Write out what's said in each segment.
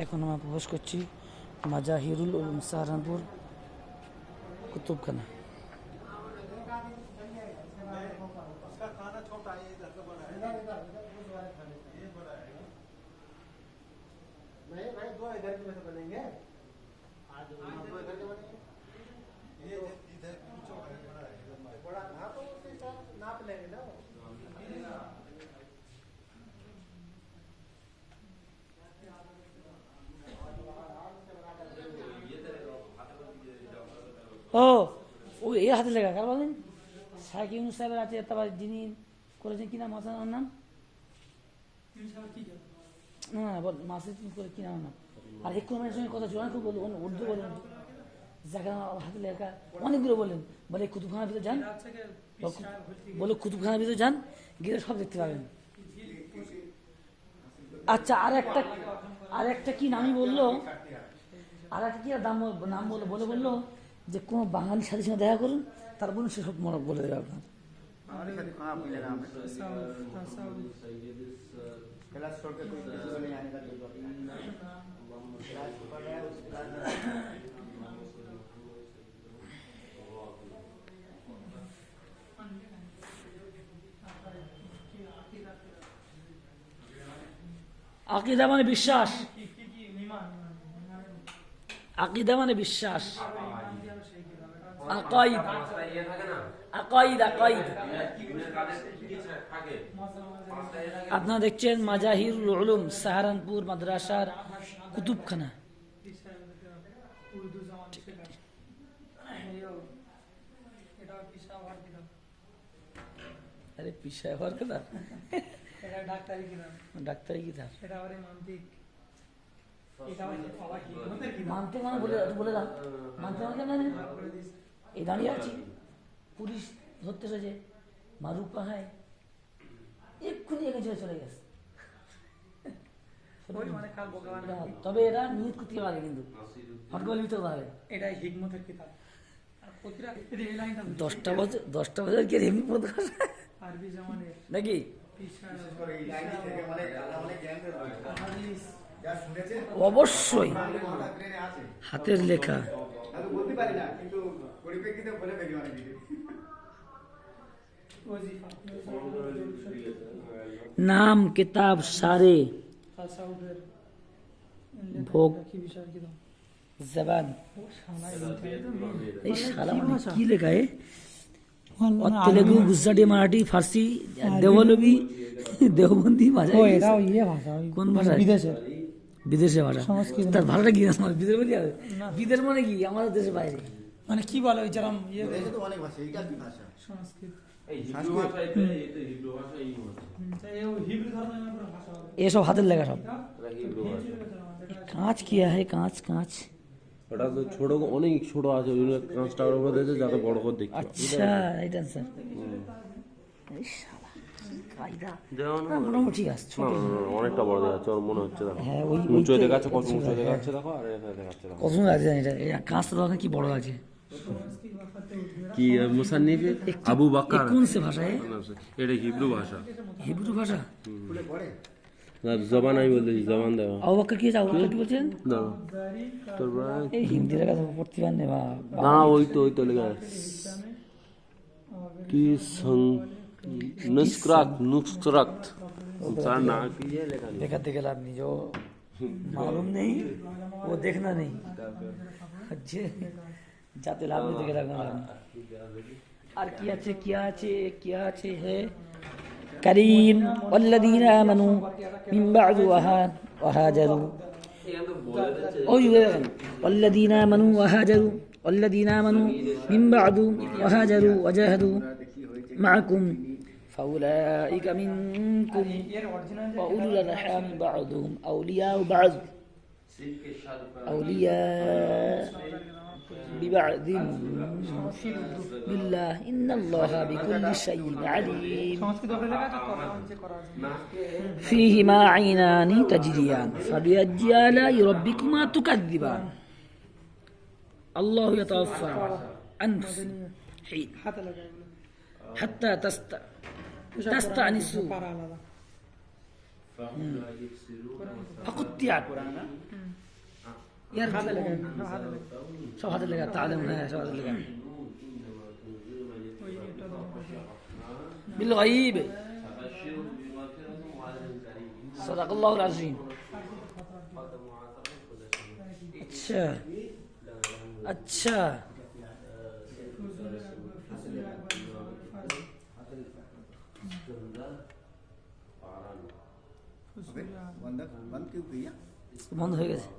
এখন আমরা প্রবেশ করছি মাজাহিরুল উলুম সাহারানপুর কুতুবখানা। ও এর হাতে লেখা কার বলেন? শাইখ ইউনূস সাহেবের আছে, তারপর যিনি করেছেন কি নাম আছে ওর নাম? না বল মাসিদ করে কি নাম? আর একটু আমার সঙ্গে কথা জোড়া খুব বলুন, উর্দু বলুন, জায়গা হাতে লেখা অনেকগুলো বলেন। বলে কুতুবখানার ভিতরে যান, বলে কুতুবখানার ভিতরে যান, গিয়ে সব দেখতে পাবেন। আচ্ছা আর একটা কি নামই বললো, আর একটা কি নাম বললো যে কোনো বাঙালির সাথে সঙ্গে দেখা করুন, তার বলুন সেসব মনে বলে দেবে আপনার। আকিদা মানে বিশ্বাস, আকিদা মানে বিশ্বাস, আকাইদ আকাইদ আকাইদ। আপনারা দেখছেন মাজাহিরুল উলুম সাহারানপুর মাদ্রাসার কুতুবখানা। আরে পিসায় হওয়ার কথা, ডাক্তারি কিতাব মানতে মানে বলে দাও, মানতে মানে কেন এই দাঁড়িয়ে আছি, পুলিশ ধরতে এসেছে, মারুক পাহায় এক্ষুনি এখানে চলে গেছে। তবে এরা নিয়ত করতে পারে, কিন্তু এটাই হিকমতের কিতাব। 10টা বছর কি এমনি পড়তে নাকি? অবশ্যই হাতের লেখা। নাম কিতাব সারে ভোগ জবান। এই শালা মানে কি লেখা? তেলেগু, গুজরাটি, মারাঠি, ফার্সি, দেওয়ালবি, দেওবন্দি ভাষা। কোন ভাষা? বিদেশের ভাষা। তার ভাষাটা কি? বিদেশ বলি, বিদেশ মানে কি? আমাদের দেশের বাইরে মানে কি বলে? ওই যেরকম এসব হাতের লেখা সব। কাঁচ কি হয়? কাঁচ কাঁচ ওটা তো ছোট, অনেক ছোট আছে, কাঁচটার উপর দিয়েছে যাতে বড় করে দেখতে। আচ্ছা রাইট আনসার। মোটামুটি আছে, অনেকটা বড় দেখাচ্ছে ওর মনে হচ্ছে। হ্যাঁ উঁচু দেখাচ্ছে, কত উঁচু দেখাচ্ছে দেখো, আর দেখাচ্ছে কত সুন্দর আছে। কাঁচটা দেখেন কি বড় আছে। কি মুসান্নিফ আবু বকর। কোন সে ভাষা? এটা হিব্রু ভাষা। হিব্রু ভাষা না, জবান আমি বলতেছি, জবান দেওয়া। আবু বকর কি? আবু বকর কি বলছেন? না তোর এই হিন্দি লেখা তো পড়তে পারেন না। না ওই তো লেখা কি নুসরাত তার না কি লেখা। দেখাতে গেলে আপনি जो मालूम नहीं वो देखना नहीं, যাতে লাভ নিতে গেলে আর কি আছে কি আছে হে করিম والذين آمنوا من بعد وهاجروا والذين آمنوا من بعد وهاجروا وجاهدوا معكم فأولئك منكم وأولو الأرحام بعضهم أولياء بعض ببعض بالله إن الله بكل شيء عليم فيهما عينان تجريان فبأي آلاء ربكما تكذبان الله يتوفى أنفس حين حتى تستأنسوا فقطعت ইয়ার সব হাতে লেখা তাহলে মনে হয় সব হাতে লেখা بالغيب صدق الله العظيم अच्छा अच्छा বন্ধ হয়ে গেছে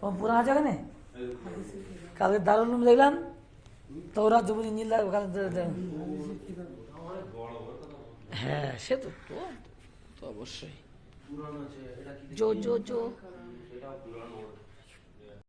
ও পুরা আছে ওখানে কালকে দারুল উলুম দেখলাম তো ওরা দুপুরে নীল ওখানে হ্যাঁ সে তো তো তো অবশ্যই জো জো জো